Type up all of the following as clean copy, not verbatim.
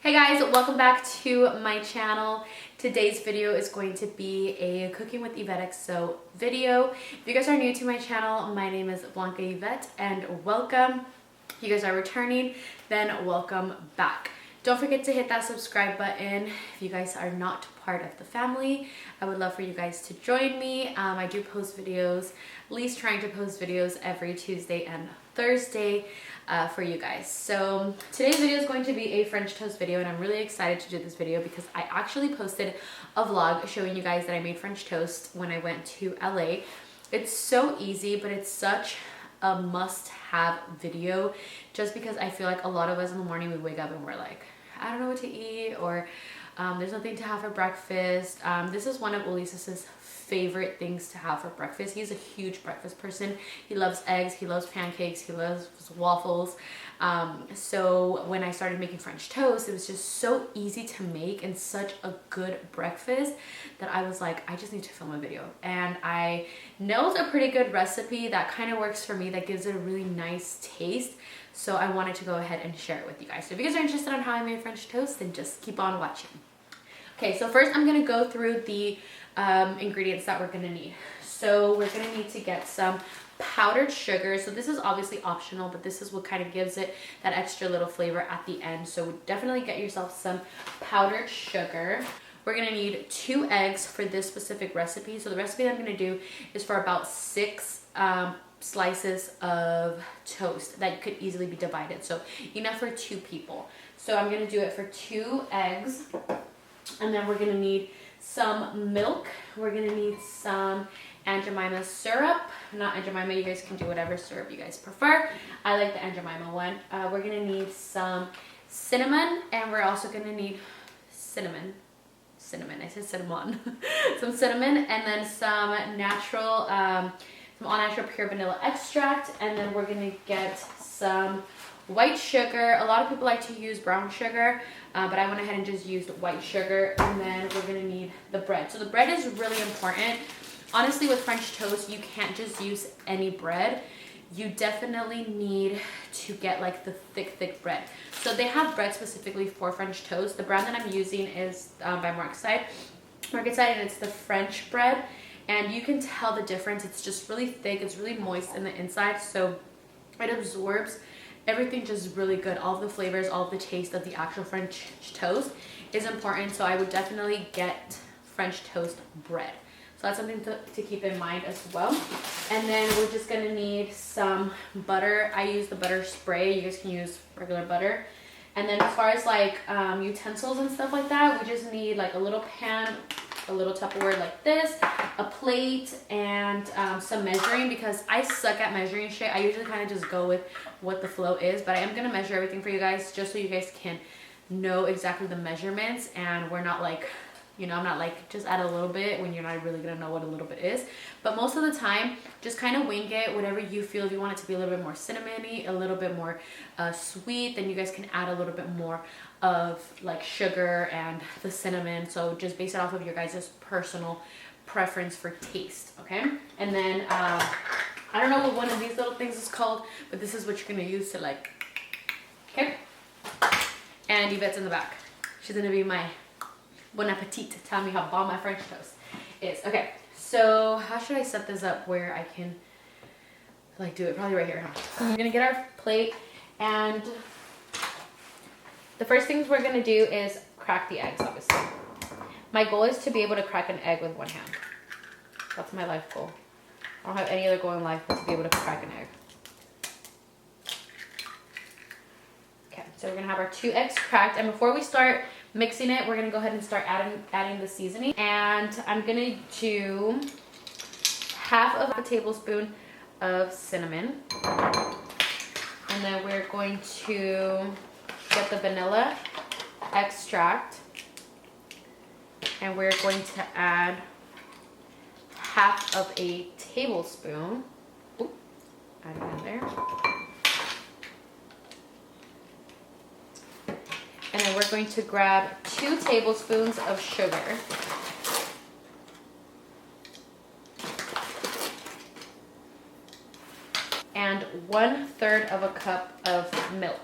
Hi guys, welcome back to my channel. Today's video is going to be a cooking with Evettexo video. If you guys are new to my channel, my name is Blanca Yvette and welcome. If you guys are returning, then welcome back. Don't forget to hit that subscribe button. If you guys are not part of the family, I would love for you guys to join me. I do post videos, at least trying to post videos every Tuesday and Thursday for you guys. So today's video is going to be a French toast video, and I'm really excited to do this video because I actually posted a vlog showing you guys that I made French toast when I went to LA. It's so easy, but it's such a must-have video just because I feel like a lot of us in the morning we wake up and we're like, I don't know what to eat, or there's nothing to have for breakfast. This is one of Ulises' favorite things to have for breakfast. He's a huge breakfast person. He loves eggs, he loves pancakes, he loves waffles. So when I started making French toast, it was just so easy to make and such a good breakfast that I was like, I just need to film a video. And I nailed a pretty good recipe that kind of works for me, that gives it a really nice taste. So I wanted to go ahead and share it with you guys. So if you guys are interested on how I made French toast, then just keep on watching. Okay, so first I'm gonna go through the ingredients that we're gonna need. So we're gonna need to get some powdered sugar. So this is obviously optional, but this is what kind of gives it that extra little flavor at the end. So definitely get yourself some powdered sugar. We're gonna need 2 eggs for this specific recipe. So the recipe that I'm gonna do is for about 6 slices of toast that could easily be divided. So enough for 2 people. So I'm gonna do it for 2 eggs. And then we're gonna need some milk. We're gonna need some Aunt Jemima syrup. Not Aunt Jemima, you guys can do whatever syrup you guys prefer. I like the Aunt Jemima one. We're gonna need some cinnamon, and we're also gonna need cinnamon, I said cinnamon. Some cinnamon, and then some natural, some all-natural pure vanilla extract, and then we're gonna get some white sugar. A lot of people like to use brown sugar, but I went ahead and just used white sugar. And then we're gonna need the bread. So the bread is really important. Honestly, with French toast, you can't just use any bread. You definitely need to get like the thick bread. So they have bread specifically for French toast. The brand that I'm using is by Markside, and it's the French bread. And you can tell the difference. It's just really thick. It's really moist in the inside, so it absorbs everything just really good. All of the flavors, all of the taste of the actual French toast is important. So I would definitely get French toast bread. So that's something to keep in mind as well. And then we're just gonna need some butter. I use the butter spray. You guys can use regular butter. And then as far as like utensils and stuff like that, we just need like a little pan, a little Tupperware like this, a plate, and some measuring, because I suck at measuring shit. I usually kind of just go with what the flow is, but I am gonna measure everything for you guys just so you guys can know exactly the measurements, and we're not like, you know, I'm not like just add a little bit when you're not really gonna know what a little bit is. But most of the time, just kind of wing it, whatever you feel. If you want it to be a little bit more cinnamony, a little bit more sweet, then you guys can add a little bit more of like sugar and the cinnamon. So just base it off of your guys' personal preference for taste, okay? And then I don't know what one of these little things is called, but this is what you're gonna use to like, okay? And Yvette's in the back. She's gonna be my bon appetit to tell me how bomb my French toast is. Okay, so how should I set this up where I can like do it? Probably right here, huh? We're gonna get our plate, and the first things we're gonna do is crack the eggs, obviously. My goal is to be able to crack an egg with one hand. That's my life goal. I don't have any other goal in life but to be able to crack an egg. Okay, so we're gonna have our 2 eggs cracked, and before we start mixing it, we're gonna go ahead and start adding the seasoning. And I'm gonna do half of a tablespoon of cinnamon, and then we're going to get the vanilla extract, and we're going to add half of a tablespoon. Ooh, add it in there. And then we're going to grab 2 tablespoons of sugar. And 1/3 of a cup of milk.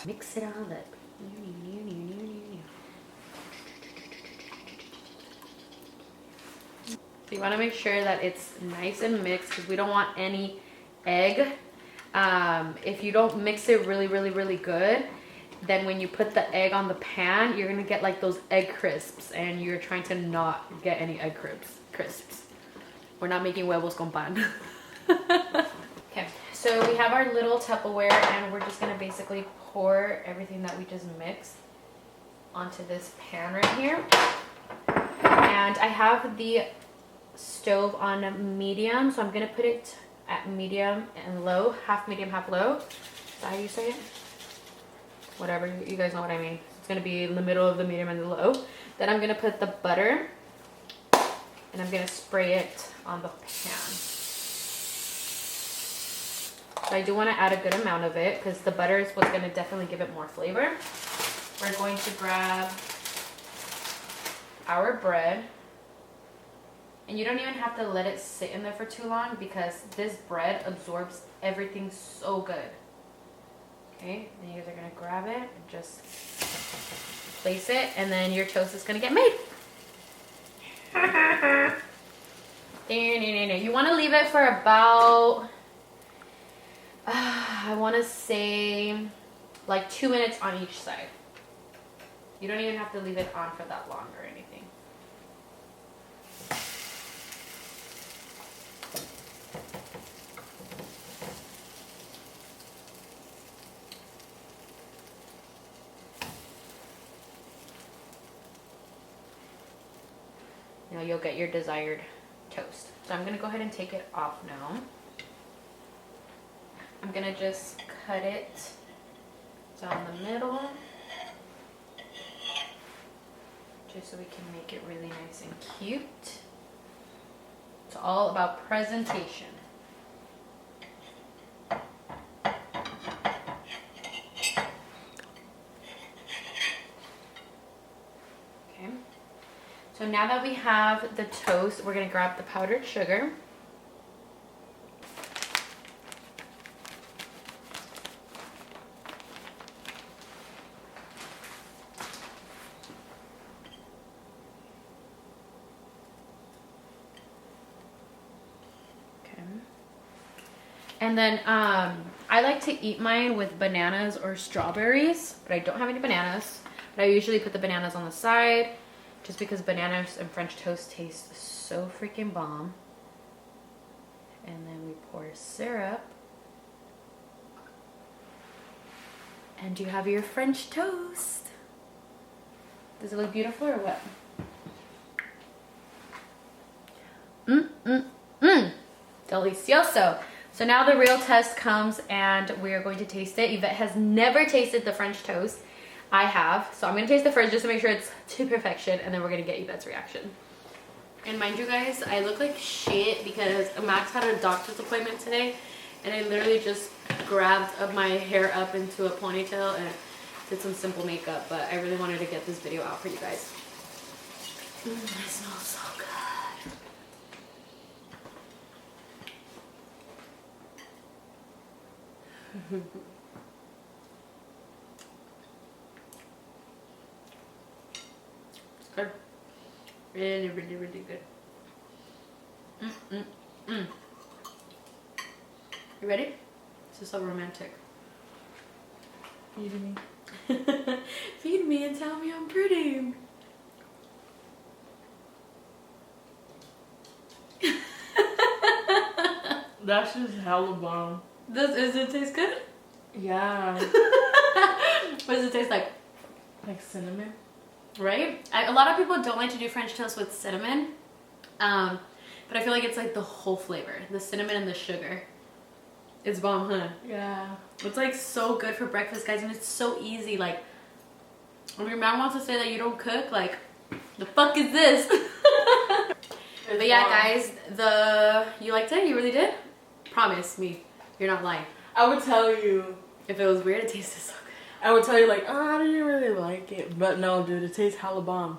Mix it all up. So you want to make sure that it's nice and mixed because we don't want any egg. If you don't mix it really good, then when you put the egg on the pan, you're gonna get like those egg crisps, and you're trying to not get any egg crisps. We're not making huevos con pan. Okay, so we have our little Tupperware, and we're just gonna basically pour everything that we just mixed onto this pan right here. And I have the stove on medium, so I'm gonna put it at medium and low, half medium, half low. Is that how you say it? Whatever, you guys know what I mean. It's gonna be in the middle of the medium and the low. Then I'm gonna put the butter, and I'm gonna spray it on the pan. So I do want to add a good amount of it because the butter is what's gonna definitely give it more flavor. We're going to grab our bread. And you don't even have to let it sit in there for too long because this bread absorbs everything so good. Okay, then you guys are gonna grab it and just place it, and then your toast is gonna get made. You wanna leave it for about, I wanna say like 2 minutes on each side. You don't even have to leave it on for that long or anything. Now you'll get your desired toast. So I'm gonna go ahead and take it off now. I'm gonna just cut it down the middle, just so we can make it really nice and cute. It's all about presentation. So now that we have the toast, we're gonna grab the powdered sugar. Okay. And then I like to eat mine with bananas or strawberries, but I don't have any bananas. But I usually put the bananas on the side, just because bananas and French toast taste so freaking bomb. And then we pour syrup. And you have your French toast. Does it look beautiful or what? Delicioso. So now the real test comes, and we are going to taste it. Yvette has never tasted the French toast. I have, so I'm gonna taste it first just to make sure it's to perfection, and then we're gonna get Yvette's reaction. And mind you guys, I look like shit because Max had a doctor's appointment today, and I literally just grabbed my hair up into a ponytail and did some simple makeup, but I really wanted to get this video out for you guys. It smells so good. Good. Really good. You ready? This is so romantic. Feed me. Feed me and tell me I'm pretty. That's just hella bomb. Does it taste good? Yeah. What does it taste like? Like cinnamon. Right? A lot of people don't like to do French toast with cinnamon, but I feel like it's like the whole flavor, the cinnamon and the sugar. It's bomb, huh? Yeah. It's like so good for breakfast, guys, and it's so easy. Like, when your mom wants to say that you don't cook, like, the fuck is this? But yeah, guys, you liked it? You really did? Promise me, you're not lying. I would tell you. If it was weird, it tasted so good. I would tell you like, oh, I didn't really like it. But no, dude, it tastes hella bomb.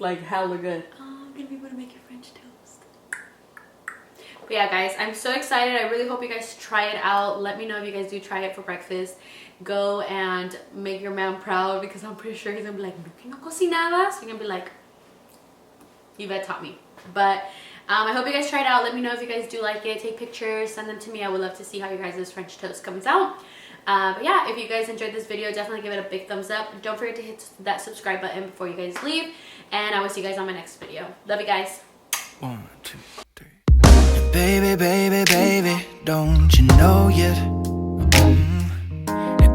Like, hella good. Oh, I'm gonna be able to make your French toast. But yeah, guys, I'm so excited. I really hope you guys try it out. Let me know if you guys do try it for breakfast. Go and make your man proud, because I'm pretty sure he's gonna be like, "No, que no cocinabas." You're gonna be like, Yvette taught me. But I hope you guys try it out. Let me know if you guys do like it. Take pictures, send them to me. I would love to see how your guys' French toast comes out. But yeah, if you guys enjoyed this video, definitely give it a big thumbs up. Don't forget to hit that subscribe button before you guys leave. And I will see you guys on my next video. Love you guys. 1, 2, 3. Baby, baby, baby, don't you know yet?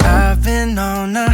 I've been on a